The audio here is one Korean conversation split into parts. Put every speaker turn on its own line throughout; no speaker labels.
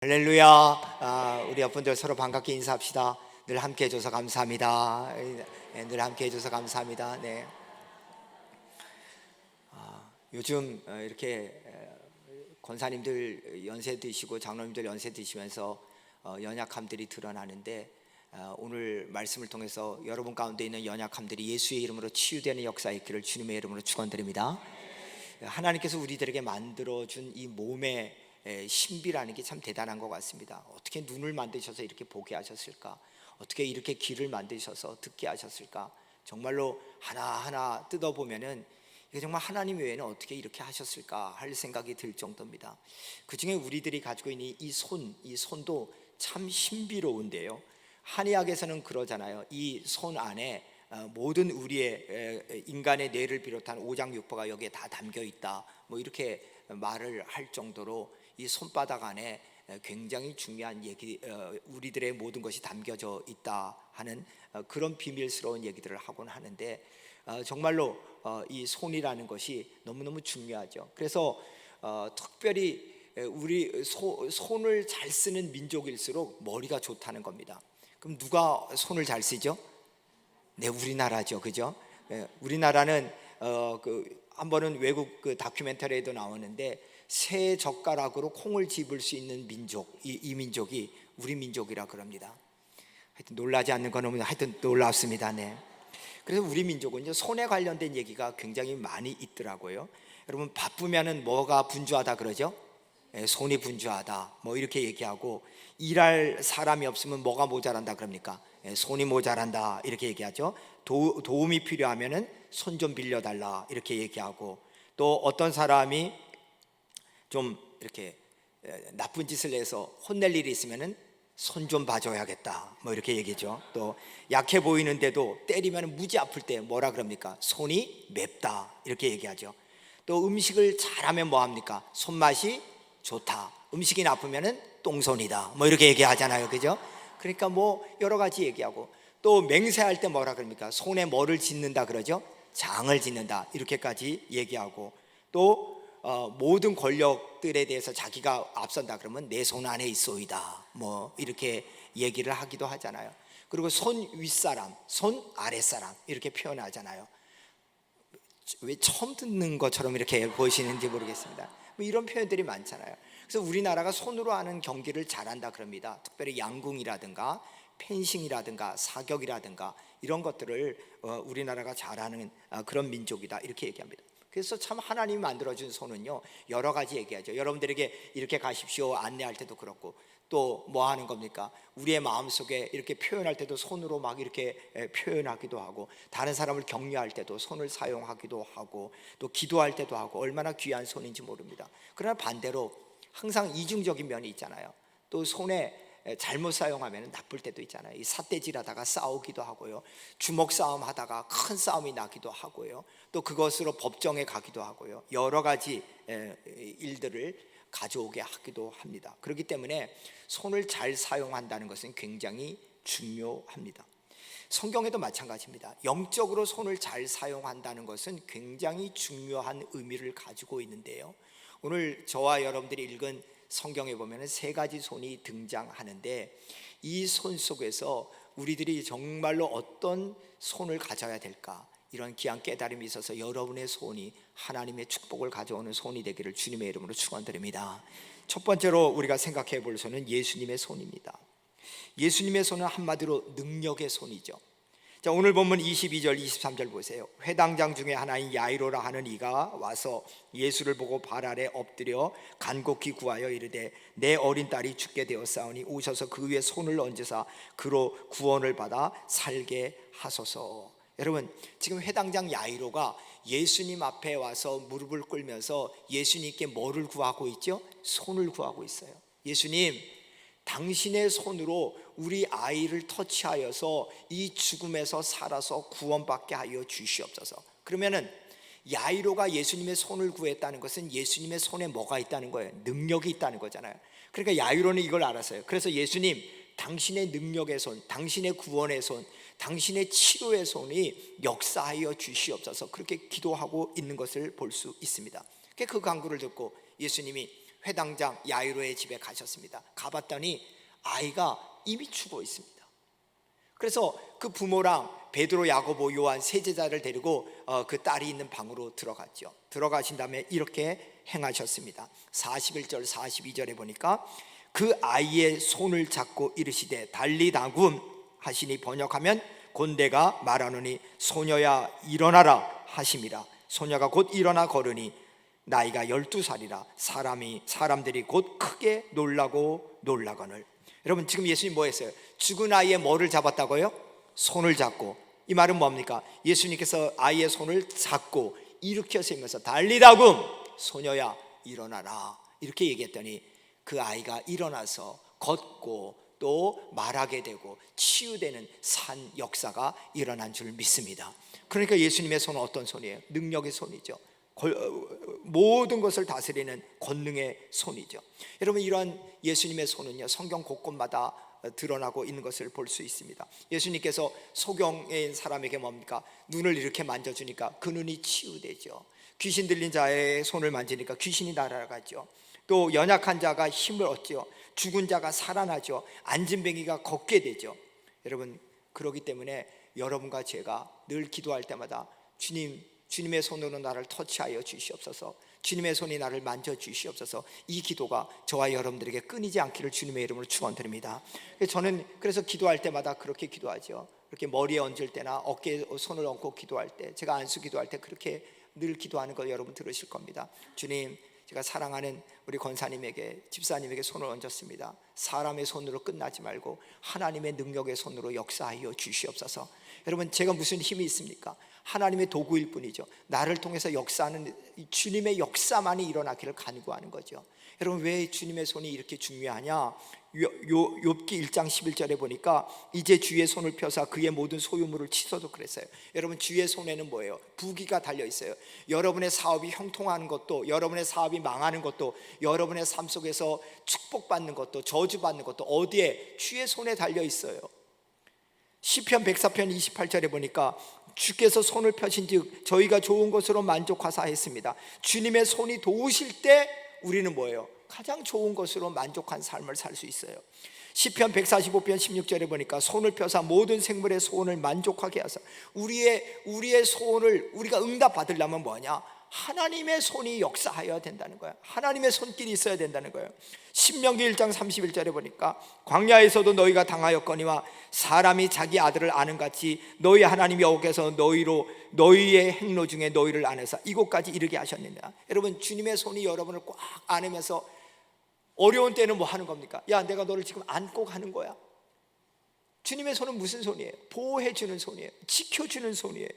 할렐루야. 우리 여러분들 서로 반갑게 인사합시다. 늘 함께 해줘서 감사합니다. 늘 함께 해줘서 감사합니다. 네. 요즘 이렇게 권사님들 연세 드시고 장로님들 연세 드시면서 연약함들이 드러나는데, 오늘 말씀을 통해서 여러분 가운데 있는 연약함들이 예수의 이름으로 치유되는 역사가 있기를 주님의 이름으로 축원드립니다. 하나님께서 우리들에게 만들어준 이 몸의 신비라는 게 참 대단한 것 같습니다. 어떻게 눈을 만드셔서 이렇게 보게 하셨을까? 어떻게 이렇게 귀를 만드셔서 듣게 하셨을까? 정말로 하나하나 뜯어보면은 이게 정말 하나님 외에는 어떻게 이렇게 하셨을까 할 생각이 들 정도입니다. 그 중에 우리들이 가지고 있는 이 손도 참 신비로운데요, 한의학에서는 그러잖아요. 이 손 안에 모든 우리의 인간의 뇌를 비롯한 오장육부가 여기에 다 담겨 있다, 뭐 이렇게 말을 할 정도로 이 손바닥 안에 굉장히 중요한 얘기, 우리들의 모든 것이 담겨져 있다 하는 그런 비밀스러운 얘기들을 하곤 하는데, 정말로 이 손이라는 것이 너무너무 중요하죠. 그래서 특별히 우리 손을 잘 쓰는 민족일수록 머리가 좋다는 겁니다. 그럼 누가 손을 잘 쓰죠? 네, 우리나라죠, 그죠? 우리나라는 한 번은 외국 다큐멘터리에도 나오는데, 새 젓가락으로 콩을 집을 수 있는 민족, 이 민족이 우리 민족이라 그럽니다. 하여튼 놀라지 않는 건 없는데 하여튼 놀랍습니다. 네. 그래서 우리 민족은요, 손에 관련된 얘기가 굉장히 많이 있더라고요. 여러분, 바쁘면은 뭐가 분주하다 그러죠? 손이 분주하다, 뭐 이렇게 얘기하고, 일할 사람이 없으면 뭐가 모자란다 그럽니까? 손이 모자란다 이렇게 얘기하죠. 도움이 필요하면은 손 좀 빌려달라 이렇게 얘기하고, 또 어떤 사람이 좀 이렇게 나쁜 짓을 해서 혼낼 일이 있으면은 손 좀 봐줘야겠다, 뭐 이렇게 얘기죠. 또 약해 보이는데도 때리면 무지 아플 때 뭐라 그럽니까? 손이 맵다 이렇게 얘기하죠. 또 음식을 잘하면 뭐 합니까? 손맛이 좋다. 음식이 나쁘면은 똥손이다, 뭐 이렇게 얘기하잖아요, 그죠? 그러니까 뭐 여러 가지 얘기하고, 또 맹세할 때 뭐라 그럽니까? 손에 뭐를 짓는다 그러죠? 장을 짓는다 이렇게까지 얘기하고, 또 모든 권력들에 대해서 자기가 앞선다 그러면 내 손 안에 있소이다, 뭐 이렇게 얘기를 하기도 하잖아요. 그리고 손 윗사람, 손 아랫사람 이렇게 표현하잖아요. 왜 처음 듣는 것처럼 이렇게 보시는지 모르겠습니다. 뭐 이런 표현들이 많잖아요. 그래서 우리나라가 손으로 하는 경기를 잘한다 그럽니다. 특별히 양궁이라든가 펜싱이라든가 사격이라든가 이런 것들을 우리나라가 잘하는 그런 민족이다 이렇게 얘기합니다. 그래서 참 하나님이 만들어준 손은요, 여러 가지 얘기하죠. 여러분들에게 이렇게 가십시오 안내할 때도 그렇고, 또 뭐 하는 겁니까? 우리의 마음속에 이렇게 표현할 때도 손으로 막 이렇게 표현하기도 하고, 다른 사람을 격려할 때도 손을 사용하기도 하고, 또 기도할 때도 하고, 얼마나 귀한 손인지 모릅니다. 그러나 반대로 항상 이중적인 면이 있잖아요. 또 손에 잘못 사용하면 나쁠 때도 있잖아요. 이 삿대질하다가 싸우기도 하고요, 주먹 싸움 하다가 큰 싸움이 나기도 하고요, 또 그것으로 법정에 가기도 하고요, 여러 가지 일들을 가져오게 하기도 합니다. 그렇기 때문에 손을 잘 사용한다는 것은 굉장히 중요합니다. 성경에도 마찬가지입니다. 영적으로 손을 잘 사용한다는 것은 굉장히 중요한 의미를 가지고 있는데요, 오늘 저와 여러분들이 읽은 성경에 보면 세 가지 손이 등장하는데, 이 손 속에서 우리들이 정말로 어떤 손을 가져야 될까, 이런 귀한 깨달음이 있어서 여러분의 손이 하나님의 축복을 가져오는 손이 되기를 주님의 이름으로 축원드립니다. 첫 번째로 우리가 생각해 볼 손은 예수님의 손입니다. 예수님의 손은 한마디로 능력의 손이죠. 자, 오늘 본문 22절 23절 보세요. 회당장 중에 하나인 야이로라 하는 이가 와서 예수를 보고 발 아래 엎드려 간곡히 구하여 이르되, 내 어린 딸이 죽게 되었사오니 오셔서 그 위에 손을 얹으사 그로 구원을 받아 살게 하소서. 여러분, 지금 회당장 야이로가 예수님 앞에 와서 무릎을 꿇으면서 예수님께 뭐를 구하고 있죠? 손을 구하고 있어요. 예수님, 당신의 손으로 우리 아이를 터치하여서 이 죽음에서 살아서 구원받게 하여 주시옵소서. 그러면은 야이로가 예수님의 손을 구했다는 것은 예수님의 손에 뭐가 있다는 거예요? 능력이 있다는 거잖아요. 그러니까 야이로는 이걸 알았어요. 그래서 예수님, 당신의 능력의 손, 당신의 구원의 손, 당신의 치료의 손이 역사하여 주시옵소서, 그렇게 기도하고 있는 것을 볼 수 있습니다. 그 간구를 듣고 예수님이 회당장 야이로의 집에 가셨습니다. 가봤더니 아이가 이미 죽어 있습니다. 그래서 그 부모랑 베드로, 야고보, 요한 세 제자를 데리고 그 딸이 있는 방으로 들어갔죠. 들어가신 다음에 이렇게 행하셨습니다. 41절 42절에 보니까 그 아이의 손을 잡고 이르시되 달리다굼 하시니 번역하면 곤대가 말하노니 소녀야 일어나라 하심이라. 소녀가 곧 일어나 걸으니 나이가 12살이라 사람들이 곧 크게 놀라거늘. 여러분 지금 예수님 뭐 했어요? 죽은 아이의 뭐를 잡았다고요? 손을 잡고. 이 말은 뭡니까? 예수님께서 아이의 손을 잡고 일으켜 세우면서 달리다굼 소녀야 일어나라 이렇게 얘기했더니 그 아이가 일어나서 걷고 또 말하게 되고 치유되는 산 역사가 일어난 줄 믿습니다. 그러니까 예수님의 손은 어떤 손이에요? 능력의 손이죠. 모든 것을 다스리는 권능의 손이죠. 여러분 이러한 예수님의 손은요 성경 곳곳마다 드러나고 있는 것을 볼 수 있습니다. 예수님께서 소경에 있는 사람에게 뭡니까? 눈을 이렇게 만져주니까 그 눈이 치유되죠. 귀신 들린 자의 손을 만지니까 귀신이 날아가죠. 또 연약한 자가 힘을 얻죠. 죽은 자가 살아나죠. 앉은뱅이가 걷게 되죠. 여러분 그러기 때문에 여러분과 제가 늘 기도할 때마다 주님의 손으로 나를 터치하여 주시옵소서, 주님의 손이 나를 만져주시옵소서, 이 기도가 저와 여러분들에게 끊이지 않기를 주님의 이름으로 축원드립니다. 저는 그래서 기도할 때마다 그렇게 기도하죠. 이렇게 머리에 얹을 때나 어깨에 손을 얹고 기도할 때, 제가 안수 기도할 때 그렇게 늘 기도하는 거 여러분 들으실 겁니다. 주님, 제가 사랑하는 우리 권사님에게, 집사님에게 손을 얹었습니다. 사람의 손으로 끝나지 말고 하나님의 능력의 손으로 역사하여 주시옵소서. 여러분 제가 무슨 힘이 있습니까? 하나님의 도구일 뿐이죠. 나를 통해서 역사하는 주님의 역사만이 일어나기를 간구하는 거죠. 여러분 왜 주님의 손이 이렇게 중요하냐? 욥기 1장 11절에 보니까 이제 주의 손을 펴사 그의 모든 소유물을 치소도 그랬어요. 여러분 주의 손에는 뭐예요? 부귀가 달려 있어요. 여러분의 사업이 형통하는 것도, 여러분의 사업이 망하는 것도, 여러분의 삶 속에서 축복받는 것도 저주받는 것도 어디에? 주의 손에 달려 있어요. 시편 104편 28절에 보니까 주께서 손을 펴신즉 저희가 좋은 것으로 만족하사 했습니다. 주님의 손이 도우실 때 우리는 뭐예요? 가장 좋은 것으로 만족한 삶을 살 수 있어요. 시편 145편 16절에 보니까 손을 펴사 모든 생물의 소원을 만족하게 하사. 우리의 소원을 우리가 응답받으려면 뭐냐? 하나님의 손이 역사하여야 된다는 거예요. 하나님의 손길이 있어야 된다는 거예요. 신명기 1장 31절에 보니까 광야에서도 너희가 당하였거니와 사람이 자기 아들을 아는 같이 너희 하나님 여호와께서 너희의 행로 중에 너희를 안에서 이곳까지 이르게 하셨느니라. 여러분 주님의 손이 여러분을 꽉 안으면서 어려운 때는 뭐 하는 겁니까? 야, 내가 너를 지금 안고 가는 거야. 주님의 손은 무슨 손이에요? 보호해 주는 손이에요. 지켜주는 손이에요.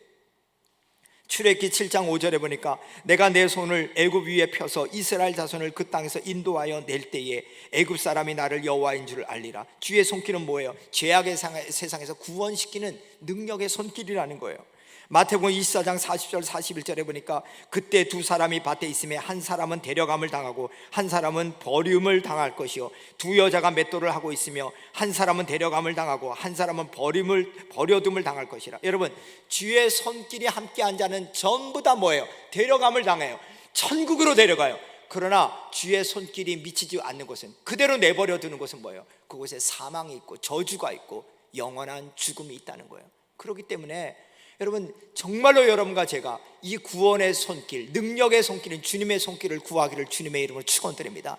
출애굽기 7장 5절에 보니까 내가 내 손을 애굽 위에 펴서 이스라엘 자손을 그 땅에서 인도하여 낼 때에 애굽 사람이 나를 여호와인 줄을 알리라. 주의 손길은 뭐예요? 죄악의 세상에서 구원시키는 능력의 손길이라는 거예요. 마태복음 24장 40절 41절에 보니까 그때 두 사람이 밭에 있음에 한 사람은 데려감을 당하고 한 사람은 버림을 당할 것이요 두 여자가 맷돌을 하고 있으며 한 사람은 데려감을 당하고 한 사람은 버려둠을 당할 것이라. 여러분 주의 손길이 함께한 자는 전부 다 뭐예요? 데려감을 당해요. 천국으로 데려가요. 그러나 주의 손길이 미치지 않는 곳은, 그대로 내버려 두는 곳은 뭐예요? 그곳에 사망이 있고 저주가 있고 영원한 죽음이 있다는 거예요. 그렇기 때문에 여러분 정말로 여러분과 제가 이 구원의 손길, 능력의 손길인 주님의 손길을 구하기를 주님의 이름으로 축원드립니다.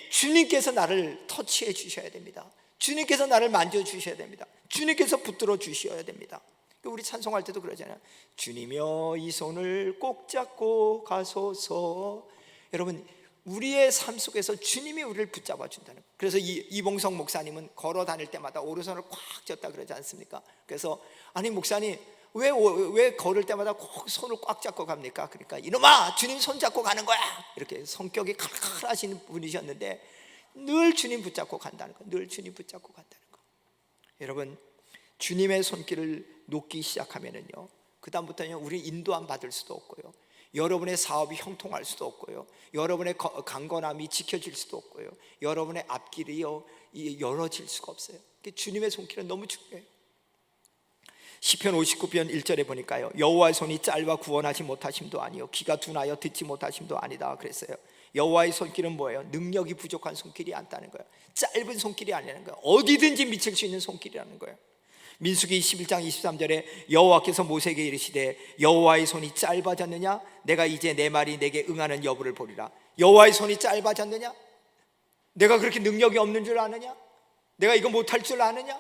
주님께서 나를 터치해 주셔야 됩니다. 주님께서 나를 만져주셔야 됩니다. 주님께서 붙들어 주셔야 됩니다. 우리 찬송할 때도 그러잖아요. 주님여 이 손을 꼭 잡고 가소서. 여러분 우리의 삶 속에서 주님이 우리를 붙잡아 준다는 거예요. 그래서 이봉성 목사님은 걸어 다닐 때마다 오른손을 꽉 쥐었다 그러지 않습니까? 그래서 아니 목사님 왜 걸을 때마다 꼭 손을 꽉 잡고 갑니까? 그러니까 이놈아 주님 손 잡고 가는 거야. 이렇게 성격이 칼칼하신 분이셨는데 늘 주님 붙잡고 간다는 거예요. 늘 주님 붙잡고 간다는 거예요. 여러분 주님의 손길을 놓기 시작하면은요, 그 다음부터는 우리 인도함 받을 수도 없고요, 여러분의 사업이 형통할 수도 없고요, 여러분의 강건함이 지켜질 수도 없고요, 여러분의 앞길이 열어질 수가 없어요. 주님의 손길은 너무 중요해요. 시편 59편 1절에 보니까요, 여호와의 손이 짧아 구원하지 못하심도 아니요 귀가 둔하여 듣지 못하심도 아니다 그랬어요. 여호와의 손길은 뭐예요? 능력이 부족한 손길이 아니다는 거예요. 짧은 손길이 아니라는 거예요. 어디든지 미칠 수 있는 손길이라는 거예요. 민수기 11장 23절에 여호와께서 모세에게 이르시되 여호와의 손이 짧아졌느냐? 내가 이제 내 말이 내게 응하는 여부를 보리라. 여호와의 손이 짧아졌느냐? 내가 그렇게 능력이 없는 줄 아느냐? 내가 이거 못할 줄 아느냐?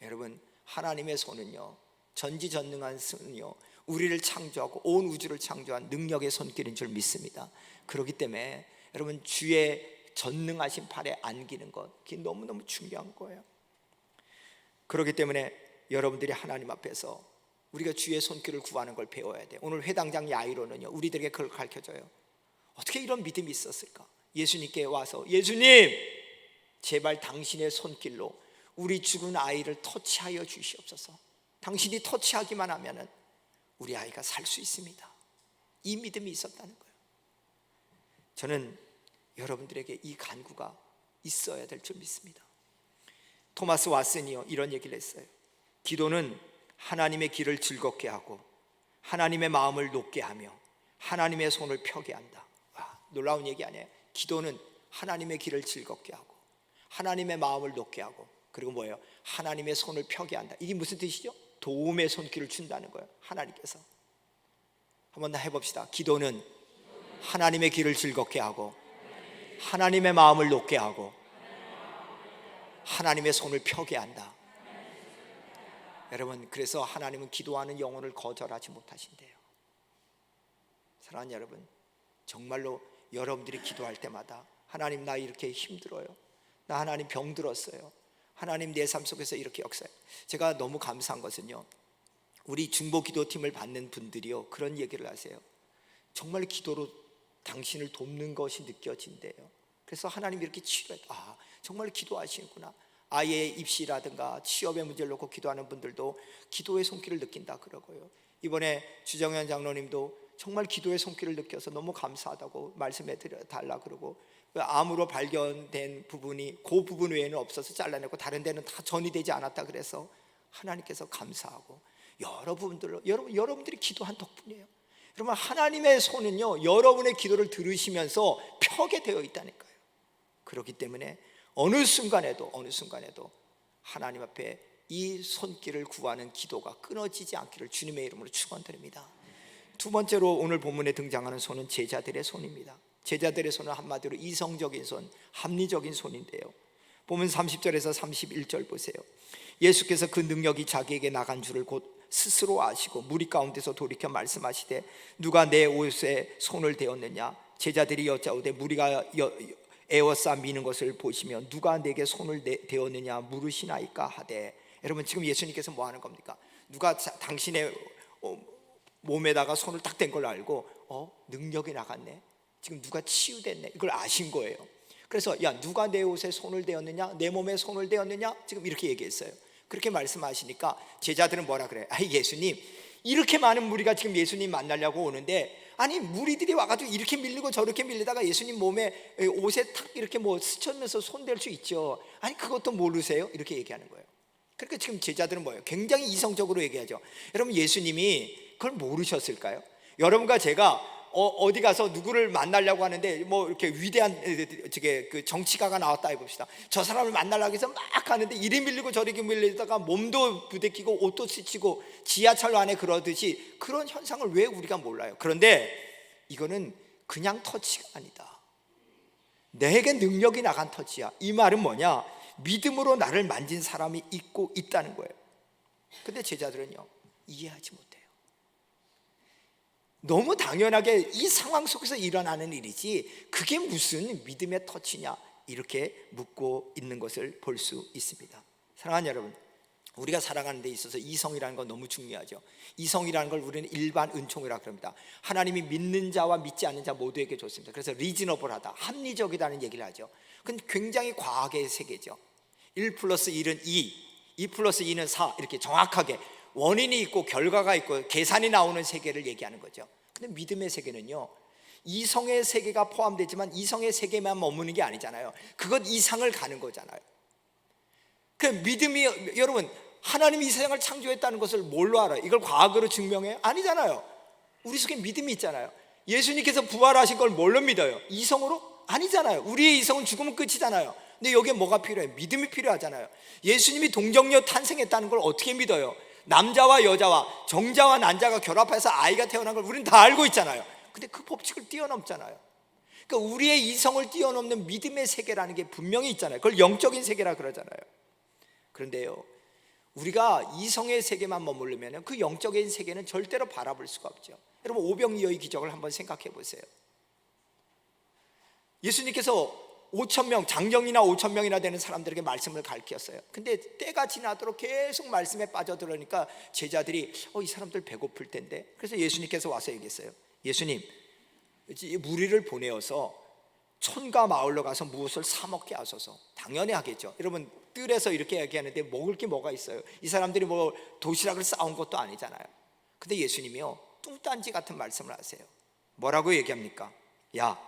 여러분, 하나님의 손은요, 전지전능한 손은요, 우리를 창조하고 온 우주를 창조한 능력의 손길인 줄 믿습니다. 그렇기 때문에 여러분, 주의 전능하신 팔에 안기는 것, 그게 너무너무 중요한 거예요. 그렇기 때문에 여러분들이 하나님 앞에서 우리가 주의 손길을 구하는 걸 배워야 돼요. 오늘 회당장 야이로는요, 우리들에게 그걸 가르쳐줘요. 어떻게 이런 믿음이 있었을까? 예수님께 와서, 예수님, 제발 당신의 손길로 우리 죽은 아이를 터치하여 주시옵소서. 당신이 터치하기만 하면은 우리 아이가 살 수 있습니다. 이 믿음이 있었다는 거예요. 저는 여러분들에게 이 간구가 있어야 될 줄 믿습니다. 토마스 왓슨이요, 이런 얘기를 했어요. 기도는 하나님의 길을 즐겁게 하고 하나님의 마음을 높게 하며 하나님의 손을 펴게 한다. 와, 놀라운 얘기 아니에요? 기도는 하나님의 길을 즐겁게 하고 하나님의 마음을 높게 하고, 그리고 뭐예요? 하나님의 손을 펴게 한다. 이게 무슨 뜻이죠? 도움의 손길을 준다는 거예요. 하나님께서. 한번 더 해봅시다. 기도는 하나님의 길을 즐겁게 하고 하나님의 마음을 높게 하고 하나님의 손을 펴게 한다. 여러분, 그래서 하나님은 기도하는 영혼을 거절하지 못하신대요. 사랑하는 여러분, 정말로 여러분들이 기도할 때마다 하나님, 나 이렇게 힘들어요. 나 하나님 병들었어요. 하나님, 내 삶 속에서 이렇게 역사해요. 제가 너무 감사한 것은요, 우리 중보 기도팀을 받는 분들이요, 그런 얘기를 하세요. 정말 기도로 당신을 돕는 것이 느껴진대요. 그래서 하나님 이렇게 치료해. 아, 정말 기도하시는구나. 아이의 입시라든가 취업의 문제를 놓고 기도하는 분들도 기도의 손길을 느낀다 그러고요. 이번에 주정현 장로님도 정말 기도의 손길을 느껴서 너무 감사하다고 말씀해 달라 그러고, 암으로 발견된 부분이 그 부분 외에는 없어서 잘라내고 다른 데는 다 전이 되지 않았다 그래서 하나님께서 감사하고, 여러분들로 여러분들이 기도한 덕분이에요. 여러분, 하나님의 손은요, 여러분의 기도를 들으시면서 펴게 되어 있다니까요. 그렇기 때문에 어느 순간에도 하나님 앞에 이 손길을 구하는 기도가 끊어지지 않기를 주님의 이름으로 축원드립니다. 두 번째로 오늘 본문에 등장하는 손은 제자들의 손입니다. 제자들의 손은 한마디로 이성적인 손, 합리적인 손인데요. 보면 30절에서 31절 보세요. 예수께서 그 능력이 자기에게 나간 줄을 곧 스스로 아시고 무리 가운데서 돌이켜 말씀하시되 누가 내 옷에 손을 대었느냐? 제자들이 여짜오되 무리가 에워싸 미는 것을 보시며 누가 내게 손을 대었느냐 물으시나이까 하되. 여러분, 지금 예수님께서 뭐 하는 겁니까? 누가 당신의 몸에다가 손을 딱 댄 걸 알고 능력이 나갔네, 지금 누가 치유됐네, 이걸 아신 거예요. 그래서 야, 누가 내 옷에 손을 대었느냐, 내 몸에 손을 대었느냐, 지금 이렇게 얘기했어요. 그렇게 말씀하시니까 제자들은 뭐라 그래요? 아니, 예수님, 이렇게 많은 무리가 지금 예수님 만나려고 오는데, 아니 무리들이 와가지고 이렇게 밀리고 저렇게 밀리다가 예수님 몸에 옷에 탁 이렇게 뭐 스치면서 손댈 수 있죠. 아니 그것도 모르세요? 이렇게 얘기하는 거예요. 그러니까 지금 제자들은 뭐예요? 굉장히 이성적으로 얘기하죠. 여러분, 예수님이 그걸 모르셨을까요? 여러분과 제가 어디 가서 누구를 만나려고 하는데 뭐 이렇게 위대한 그 정치가가 나왔다 해봅시다. 저 사람을 만나려고 해서 막 가는데 이리 밀리고 저리 밀리다가 몸도 부대끼고 옷도 스치고 지하철 안에 그러듯이 그런 현상을 왜 우리가 몰라요? 그런데 이거는 그냥 터치가 아니다. 내게 능력이 나간 터치야. 이 말은 뭐냐? 믿음으로 나를 만진 사람이 있고 있다는 거예요. 근데 제자들은요, 이해하지 못해요. 너무 당연하게 이 상황 속에서 일어나는 일이지 그게 무슨 믿음의 터치냐, 이렇게 묻고 있는 것을 볼 수 있습니다. 사랑하는 여러분, 우리가 살아가는 데 있어서 이성이라는 건 너무 중요하죠. 이성이라는 걸 우리는 일반 은총이라고 합니다. 하나님이 믿는 자와 믿지 않는 자 모두에게 줬습니다. 그래서 리즈너블하다, 합리적이다는 얘기를 하죠. 그건 굉장히 과학의 세계죠. 1 플러스 1은 2, 2 플러스 2는 4, 이렇게 정확하게 원인이 있고 결과가 있고 계산이 나오는 세계를 얘기하는 거죠. 근데 믿음의 세계는요, 이성의 세계가 포함되지만 이성의 세계만 머무는 게 아니잖아요. 그것 이상을 가는 거잖아요. 그 믿음이, 여러분, 하나님이 이 세상을 창조했다는 것을 뭘로 알아요? 이걸 과학으로 증명해요? 아니잖아요. 우리 속에 믿음이 있잖아요. 예수님께서 부활하신 걸 뭘로 믿어요? 이성으로? 아니잖아요. 우리의 이성은 죽으면 끝이잖아요. 근데 여기에 뭐가 필요해요? 믿음이 필요하잖아요. 예수님이 동정녀 탄생했다는 걸 어떻게 믿어요? 남자와 여자와 정자와 난자가 결합해서 아이가 태어난 걸 우리는 다 알고 있잖아요. 근데 그 법칙을 뛰어넘잖아요. 그러니까 우리의 이성을 뛰어넘는 믿음의 세계라는 게 분명히 있잖아요. 그걸 영적인 세계라 그러잖아요. 그런데요, 우리가 이성의 세계만 머무르면 그 영적인 세계는 절대로 바라볼 수가 없죠. 여러분, 오병이어의 기적을 한번 생각해 보세요. 예수님께서 5,000명, 장정이나 5,000명이나 되는 사람들에게 말씀을 가르쳤어요. 근데 때가 지나도록 계속 말씀에 빠져들으니까 제자들이 이 사람들 배고플 텐데, 그래서 예수님께서 와서 얘기했어요. 예수님, 무리를 보내어서 촌과 마을로 가서 무엇을 사 먹게 하소서. 당연히 하겠죠. 여러분, 뜰에서 이렇게 얘기하는데 먹을 게 뭐가 있어요? 이 사람들이 뭐 도시락을 싸온 것도 아니잖아요. 근데 예수님이요, 뚱딴지 같은 말씀을 하세요. 뭐라고 얘기합니까? 야,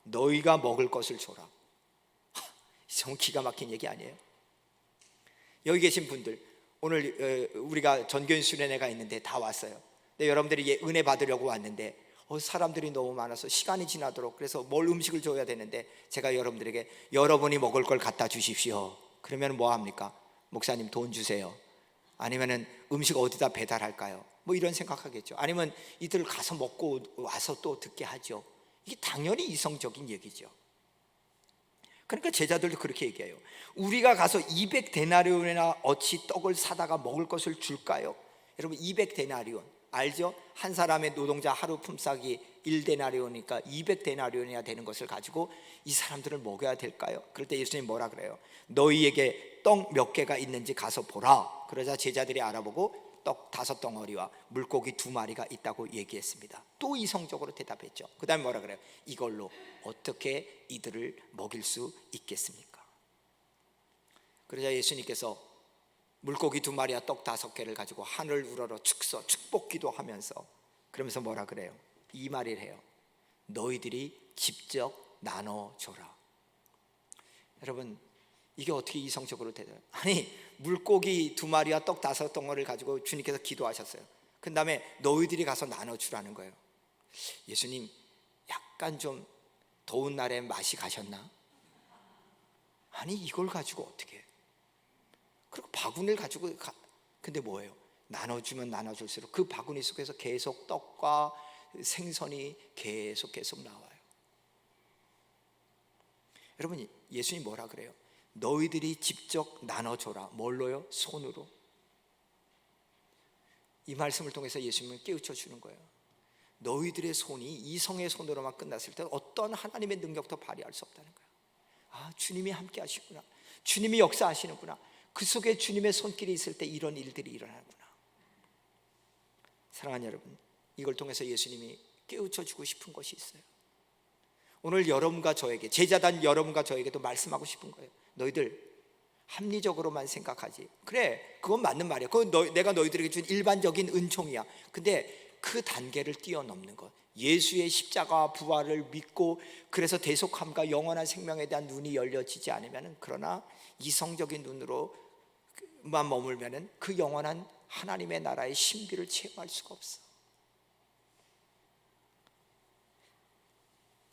너희가 먹을 것을 줘라. 정말 기가 막힌 얘기 아니에요? 여기 계신 분들, 오늘 우리가 전교인 수련회가 있는데 다 왔어요. 근데 여러분들이 은혜 받으려고 왔는데 사람들이 너무 많아서 시간이 지나도록, 그래서 뭘 음식을 줘야 되는데 제가 여러분들에게 여러분이 먹을 걸 갖다 주십시오. 그러면 뭐 합니까? 목사님 돈 주세요. 아니면은 음식 어디다 배달할까요? 뭐 이런 생각하겠죠. 아니면 이들 가서 먹고 와서 또 듣게 하죠. 이게 당연히 이성적인 얘기죠. 그러니까 제자들도 그렇게 얘기해요. 우리가 가서 200데나리온이나 어치 떡을 사다가 먹을 것을 줄까요? 여러분, 200데나리온 알죠? 한 사람의 노동자 하루 품삯이 1데나리온이니까 200데나리온이나 되는 것을 가지고 이 사람들을 먹여야 될까요? 그럴 때 예수님 뭐라 그래요? 너희에게 떡 몇 개가 있는지 가서 보라. 그러자 제자들이 알아보고 떡 5덩어리와 물고기 2마리가 있다고 얘기했습니다. 또 이성적으로 대답했죠. 그 다음에 뭐라 그래요? 이걸로 어떻게 이들을 먹일 수 있겠습니까? 그러자 예수님께서 물고기 2마리와 떡 5개를 가지고 하늘 우러러 축복기도 하면서, 그러면서 뭐라 그래요? 이 말을 해요. 너희들이 직접 나눠줘라. 여러분, 이게 어떻게 이성적으로 되나요? 아니, 물고기 2마리와 떡 5덩어리를 가지고 주님께서 기도하셨어요. 그 다음에 너희들이 가서 나눠주라는 거예요. 예수님, 약간 좀 더운 날에 맛이 가셨나? 아니, 이걸 가지고 어떻게 해? 그리고 바구니를 가지고 근데 뭐예요? 나눠주면 나눠줄수록 그 바구니 속에서 계속 떡과 생선이 계속 나와요. 여러분, 예수님 뭐라 그래요? 너희들이 직접 나눠줘라. 뭘로요? 손으로. 이 말씀을 통해서 예수님은 깨우쳐 주는 거예요. 너희들의 손이 이성의 손으로만 끝났을 때 어떤 하나님의 능력도 발휘할 수 없다는 거예요. 아, 주님이 함께 하시구나. 주님이 역사하시는구나. 그 속에 주님의 손길이 있을 때 이런 일들이 일어나구나. 사랑하는 여러분, 이걸 통해서 예수님이 깨우쳐 주고 싶은 것이 있어요. 오늘 여러분과 저에게, 제자단 여러분과 저에게도 말씀하고 싶은 거예요. 너희들 합리적으로만 생각하지. 그래, 그건 맞는 말이야. 그건 내가 너희들에게 준 일반적인 은총이야. 근데 그 단계를 뛰어넘는 것, 예수의 십자가와 부활을 믿고 그래서 대속함과 영원한 생명에 대한 눈이 열려지지 않으면, 그러나 이성적인 눈으로만 머물면 그 영원한 하나님의 나라의 신비를 체험할 수가 없어.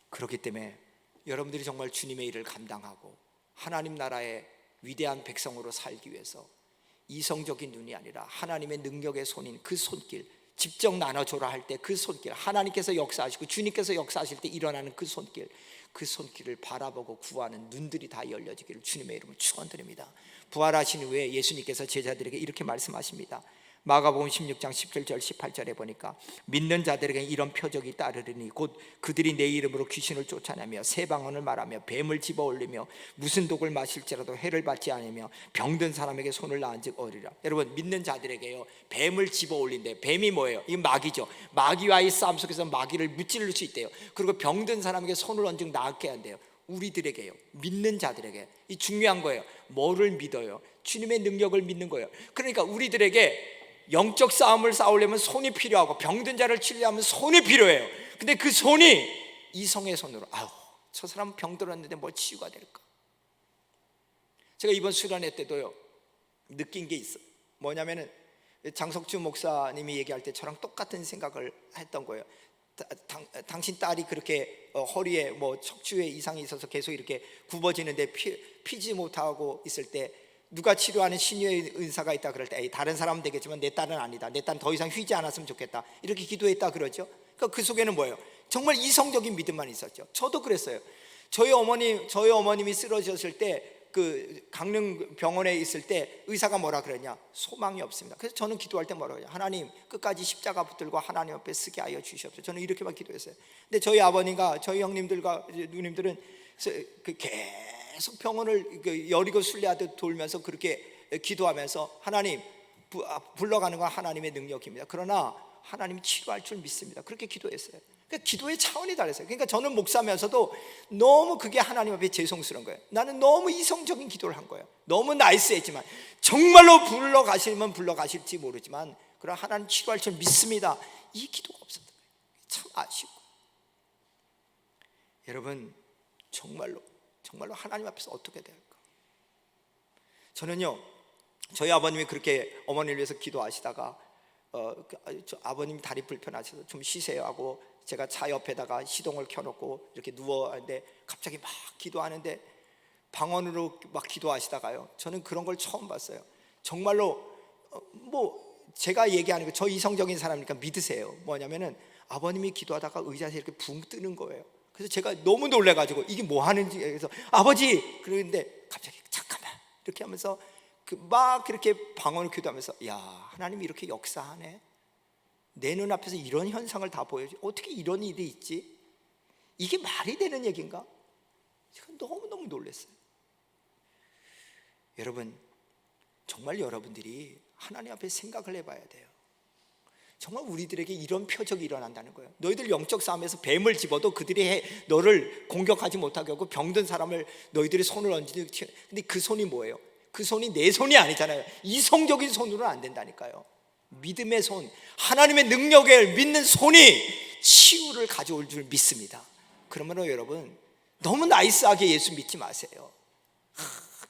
그렇기 때문에 여러분들이 정말 주님의 일을 감당하고 하나님 나라의 위대한 백성으로 살기 위해서 이성적인 눈이 아니라 하나님의 능력의 손인 그 손길, 직접 나눠줘라 할 때 그 손길, 하나님께서 역사하시고 주님께서 역사하실 때 일어나는 그 손길, 그 손길을 바라보고 구하는 눈들이 다 열려지기를 주님의 이름으로 축원드립니다. 부활하신 후에 예수님께서 제자들에게 이렇게 말씀하십니다. 마가복음 16장 17절 18절에 보니까 믿는 자들에게 이런 표적이 따르리니 곧 그들이 내 이름으로 귀신을 쫓아내며 새 방언을 말하며 뱀을 집어올리며 무슨 독을 마실지라도 해를 받지 않으며 병든 사람에게 손을 놔은즉 어리라. 여러분, 믿는 자들에게요, 뱀을 집어올린대. 뱀이 뭐예요? 이건 마귀죠. 마귀와의 싸움 속에서 마귀를 무찌를 수 있대요. 그리고 병든 사람에게 손을 얹은 낫게 한대요. 우리들에게요, 믿는 자들에게. 이 중요한 거예요. 뭐를 믿어요? 주님의 능력을 믿는 거예요. 그러니까 우리들에게 영적 싸움을 싸우려면 손이 필요하고 병든 자를 치료하면 손이 필요해요. 근데 그 손이 이성의 손으로, 아우, 저 사람은 병들었는데 뭘 치유가 될까? 제가 이번 수련회 때도요 느낀 게 있어요. 뭐냐면은 장석주 목사님이 얘기할 때 저랑 똑같은 생각을 했던 거예요. 당신 딸이 그렇게 허리에 뭐 척추에 이상이 있어서 계속 이렇게 굽어지는데 피지 못하고 있을 때 누가 치료하는 신유의 은사가 있다 그럴 때 에이, 다른 사람은 되겠지만 내 딸은 아니다. 내 딸은 더 이상 휘지 않았으면 좋겠다. 이렇게 기도했다 그러죠. 그러니까 그 속에는 뭐예요? 정말 이성적인 믿음만 있었죠. 저도 그랬어요. 저희 어머님이 쓰러졌을 때 그 강릉 병원에 있을 때 의사가 뭐라 그랬냐? 소망이 없습니다. 그래서 저는 기도할 때 뭐라고 해요? 하나님 끝까지 십자가 붙들고 하나님 앞에 쓰게 하여 주시옵소서. 저는 이렇게만 기도했어요. 근데 저희 아버님과 저희 형님들과 누님들은 계속 병원을 여리고 순례하듯 돌면서 그렇게 기도하면서 하나님 불러가는 건 하나님의 능력입니다. 그러나 하나님이 치료할 줄 믿습니다. 그렇게 기도했어요. 그러니까 기도의 차원이 달랐어요. 그러니까 저는 목사면서도 너무 그게 하나님 앞에 죄송스러운 거예요. 나는 너무 이성적인 기도를 한 거예요. 너무 나이스했지만 정말로 불러가시면 불러가실지 모르지만 그러나 하나님 치료할 줄 믿습니다. 이 기도가 없었던 거예요. 참 아쉽고. 여러분 정말로 하나님 앞에서 어떻게 될까? 저는요 저희 아버님이 그렇게 어머니를 위해서 기도하시다가 아버님 다리 불편하셔서 좀 쉬세요 하고 제가 차 옆에다가 시동을 켜놓고 이렇게 누워있는데 갑자기 막 기도하는데 방언으로 막 기도하시다가요 저는 그런 걸 처음 봤어요. 정말로 뭐 제가 얘기하는 거 저 이성적인 사람이니까 믿으세요. 뭐냐면은 아버님이 기도하다가 의자에서 이렇게 붕 뜨는 거예요. 그래서 제가 너무 놀래가지고 이게 뭐 하는지 그래서 아버지 그러는데 갑자기 잠깐만 이렇게 하면서 막 그렇게 방언을 기도하면서 야 하나님이 이렇게 역사하네. 내 눈앞에서 이런 현상을 다 보여줘. 어떻게 이런 일이 있지? 이게 말이 되는 얘기인가? 제가 너무너무 놀랐어요. 여러분 정말 여러분들이 하나님 앞에 생각을 해봐야 돼요. 정말 우리들에게 이런 표적이 일어난다는 거예요. 너희들 영적 싸움에서 뱀을 집어도 그들이 너를 공격하지 못하게 하고 병든 사람을 너희들이 손을 얹는. 근데 그 손이 뭐예요? 그 손이 내 손이 아니잖아요. 이성적인 손으로는 안 된다니까요. 믿음의 손, 하나님의 능력을 믿는 손이 치유를 가져올 줄 믿습니다. 그러므로 여러분 너무 나이스하게 예수 믿지 마세요.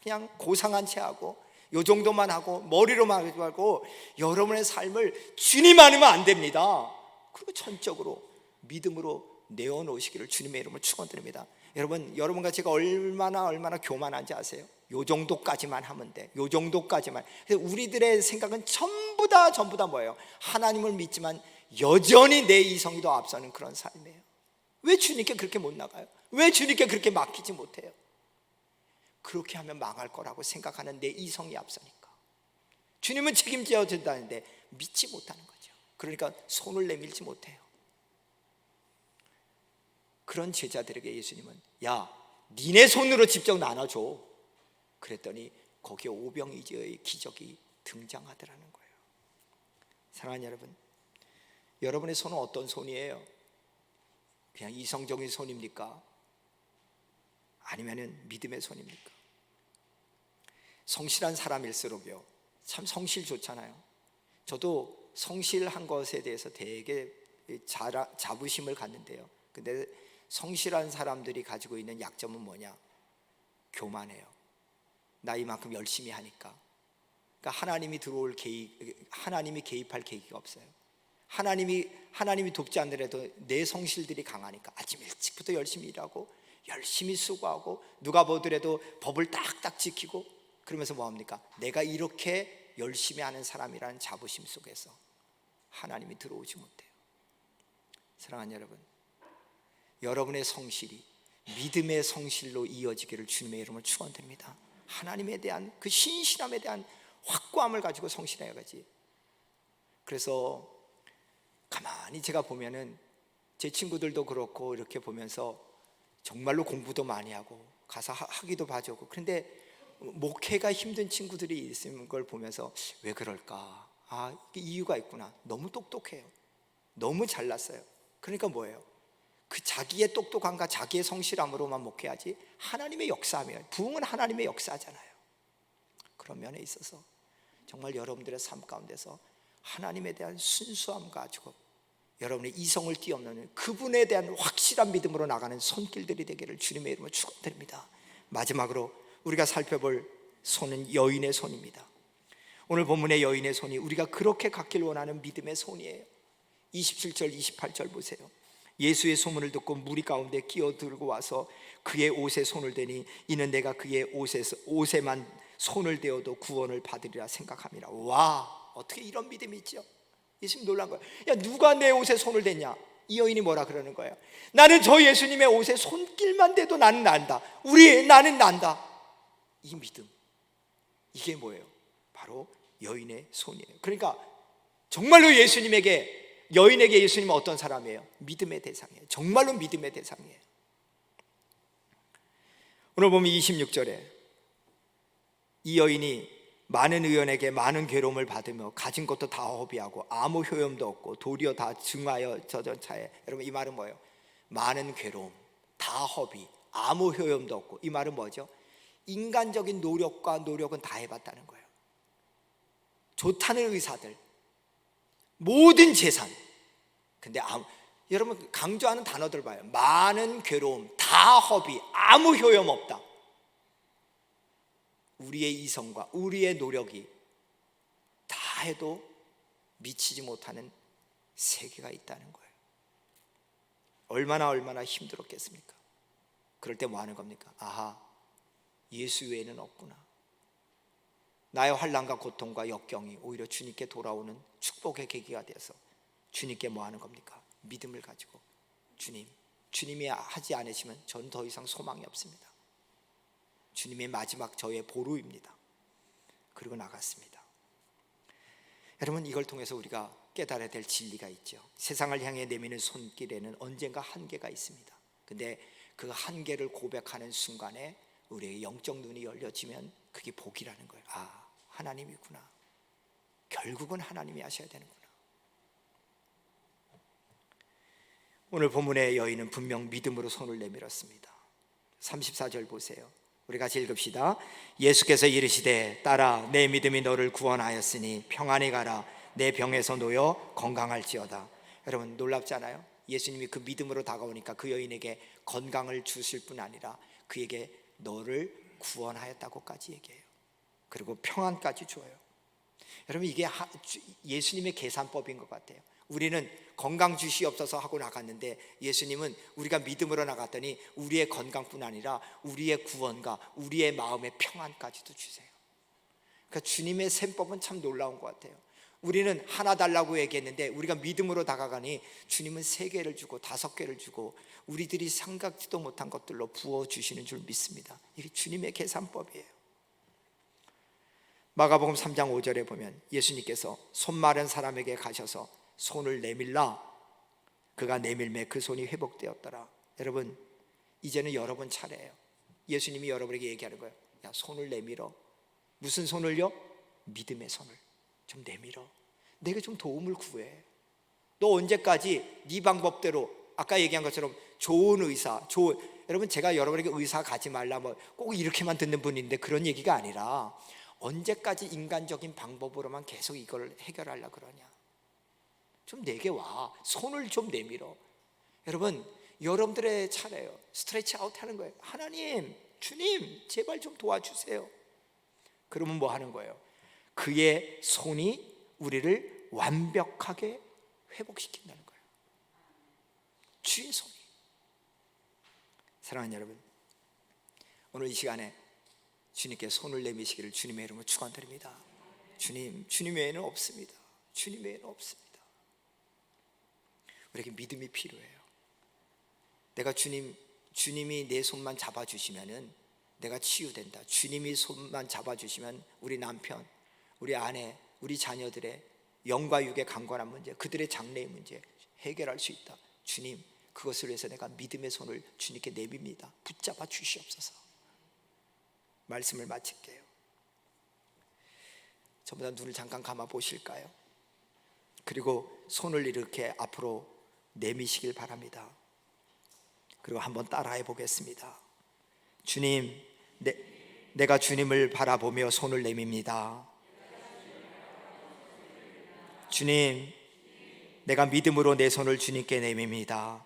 그냥 고상한 채 하고 요 정도만 하고 머리로만 하지 말고 여러분의 삶을 주님 아니면 안 됩니다. 그리고 전적으로 믿음으로 내어놓으시기를 주님의 이름으로 축원드립니다. 여러분과 제가 얼마나 교만한지 아세요? 요 정도까지만 하면 돼. 요 정도까지만. 그래서 우리들의 생각은 전부 다 뭐예요? 하나님을 믿지만 여전히 내 이성이 더 앞서는 그런 삶이에요. 왜 주님께 그렇게 못 나가요? 왜 주님께 그렇게 맡기지 못해요? 그렇게 하면 망할 거라고 생각하는 내 이성이 앞서니까. 주님은 책임져야 된다는데 믿지 못하는 거죠. 그러니까 손을 내밀지 못해요. 그런 제자들에게 예수님은 야 니네 손으로 직접 나눠줘. 그랬더니 거기에 오병이어의 기적이 등장하더라는 거예요. 사랑하는 여러분, 여러분의 손은 어떤 손이에요? 그냥 이성적인 손입니까? 아니면 믿음의 손입니까? 성실한 사람일수록요 참 성실 좋잖아요. 저도 성실한 것에 대해서 되게 자부심을 갖는데요. 근데 성실한 사람들이 가지고 있는 약점은 뭐냐? 교만해요. 나 이만큼 열심히 하니까. 그러니까 하나님이 개입할 계기가 없어요. 하나님이 돕지 않더라도 내 성실들이 강하니까 아침 일찍부터 열심히 일하고 열심히 수고하고 누가 보더라도 법을 딱딱 지키고 그러면서 뭐합니까? 내가 이렇게 열심히 하는 사람이라는 자부심 속에서 하나님이 들어오지 못해요. 사랑하는 여러분, 여러분의 성실이 믿음의 성실로 이어지기를 주님의 이름으로 축원드립니다. 하나님에 대한 그 신실함에 대한 확고함을 가지고 성실해야지. 그래서 가만히 제가 보면은 제 친구들도 그렇고 이렇게 보면서 정말로 공부도 많이 하고 가서 하기도 봐주고 그런데 목회가 힘든 친구들이 있는 걸 보면서 왜 그럴까? 이유가 있구나. 너무 똑똑해요. 너무 잘났어요. 그러니까 뭐예요? 그 자기의 똑똑함과 자기의 성실함으로만 목회하지 하나님의 역사하면 부흥은 하나님의 역사잖아요. 그런 면에 있어서 정말 여러분들의 삶 가운데서 하나님에 대한 순수함 가지고 여러분의 이성을 뛰어넘는 그분에 대한 확실한 믿음으로 나가는 손길들이 되기를 주님의 이름으로 축원드립니다. 마지막으로 우리가 살펴볼 손은 여인의 손입니다. 오늘 본문의 여인의 손이 우리가 그렇게 갖길 원하는 믿음의 손이에요. 27절 28절 보세요. 예수의 소문을 듣고 무리 가운데 끼어들고 와서 그의 옷에 손을 대니 이는 내가 그의 옷에만 손을 대어도 구원을 받으리라 생각함이라. 와, 어떻게 이런 믿음이 있죠? 예수님 놀란 거예요. 야, 누가 내 옷에 손을 댔냐? 이 여인이 뭐라 그러는 거예요? 나는 저 예수님의 옷에 손길만 대도 나는 난다. 나는 난다. 이 믿음, 이게 뭐예요? 바로 여인의 손이에요. 그러니까 정말로 여인에게 예수님은 어떤 사람이에요? 믿음의 대상이에요. 정말로 믿음의 대상이에요. 오늘 보면 26절에 이 여인이 많은 의원에게 많은 괴로움을 받으며 가진 것도 다 허비하고 아무 효용도 없고 도리어 다 증하여 젖은 차에. 여러분, 이 말은 뭐예요? 많은 괴로움, 다 허비, 아무 효용도 없고. 이 말은 뭐죠? 인간적인 노력은 다 해봤다는 거예요. 좋다는 의사들, 모든 재산. 근데 여러분 강조하는 단어들 봐요. 많은 괴로움, 다 허비, 아무 효용 없다. 우리의 이성과 우리의 노력이 다 해도 미치지 못하는 세계가 있다는 거예요. 얼마나 힘들었겠습니까? 그럴 때 뭐 하는 겁니까? 아하, 예수 외에는 없구나. 나의 환난과 고통과 역경이 오히려 주님께 돌아오는 축복의 계기가 되어서 주님께 뭐 하는 겁니까? 믿음을 가지고 주님이 하지 않으시면 전 더 이상 소망이 없습니다. 주님의 마지막 저의 보루입니다. 그리고 나갔습니다. 여러분, 이걸 통해서 우리가 깨달아야 될 진리가 있죠. 세상을 향해 내미는 손길에는 언젠가 한계가 있습니다. 근데 그 한계를 고백하는 순간에 우리의 영적 눈이 열려지면 그게 복이라는 거예요. 아, 하나님이구나. 결국은 하나님이 하셔야 되는구나. 오늘 본문의 여인은 분명 믿음으로 손을 내밀었습니다. 34절 보세요. 우리 같이 읽읍시다. 예수께서 이르시되 딸아, 내 믿음이 너를 구원하였으니 평안히 가라. 내 병에서 놓여 건강할지어다. 여러분, 놀랍지 않아요? 예수님이 그 믿음으로 다가오니까 그 여인에게 건강을 주실 뿐 아니라 그에게 너를 구원하였다고까지 얘기해요. 그리고 평안까지 줘요. 여러분, 이게 예수님의 계산법인 것 같아요. 우리는 건강 주시옵소서 하고 나갔는데 예수님은 우리가 믿음으로 나갔더니 우리의 건강뿐 아니라 우리의 구원과 우리의 마음의 평안까지도 주세요. 그러니까 주님의 셈법은 참 놀라운 것 같아요. 우리는 하나 달라고 얘기했는데 우리가 믿음으로 다가가니 주님은 3개를 주고 5개를 주고 우리들이 생각지도 못한 것들로 부어주시는 줄 믿습니다. 이게 주님의 계산법이에요. 마가복음 3장 5절에 보면 예수님께서 손 마른 사람에게 가셔서 손을 내밀라. 그가 내밀매 그 손이 회복되었더라. 여러분, 이제는 여러분 차례예요. 예수님이 여러분에게 얘기하는 거예요. 야, 손을 내밀어. 무슨 손을요? 믿음의 손을 좀 내밀어. 내가 좀 도움을 구해. 너 언제까지 네 방법대로 아까 얘기한 것처럼 좋은 의사, 여러분, 제가 여러분에게 의사 가지 말라 꼭 이렇게만 듣는 분인데 그런 얘기가 아니라 언제까지 인간적인 방법으로만 계속 이걸 해결하려고 그러냐. 좀 내게 와. 손을 좀 내밀어. 여러분, 여러분들의 차례예요. 스트레치 아웃 하는 거예요. 하나님, 주님, 제발 좀 도와주세요. 그러면 뭐 하는 거예요? 그의 손이 우리를 완벽하게 회복시킨다는 거예요. 주의 손이. 사랑하는 여러분, 오늘 이 시간에 주님께 손을 내미시기를 주님의 이름으로 축원드립니다. 주님 외에는 없습니다. 주님 외에는 없습니다. 우리에게 믿음이 필요해요. 내가 주님이 내 손만 잡아주시면은 내가 치유된다. 주님이 손만 잡아주시면 우리 남편, 우리 아내, 우리 자녀들의 영과 육의 강건한 문제, 그들의 장래의 문제 해결할 수 있다. 주님, 그것을 위해서 내가 믿음의 손을 주님께 내밉니다. 붙잡아 주시옵소서. 말씀을 마칠게요. 전부 다 눈을 잠깐 감아 보실까요? 그리고 손을 이렇게 앞으로 내미시길 바랍니다. 그리고 한번 따라해 보겠습니다. 주님, 내가 주님을 바라보며 손을 내밉니다. 주님, 내가 믿음으로 내 손을 주님께 내밉니다.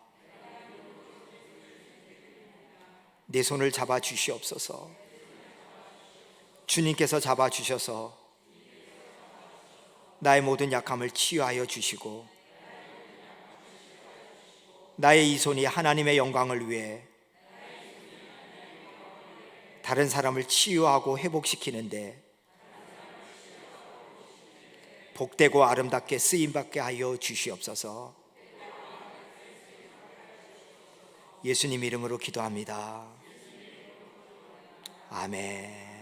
내 손을 잡아 주시옵소서. 주님께서 잡아 주셔서 나의 모든 약함을 치유하여 주시고 나의 이 손이 하나님의 영광을 위해 다른 사람을 치유하고 회복시키는데 복되고 아름답게 쓰임받게 하여 주시옵소서. 예수님 이름으로 기도합니다. 아멘.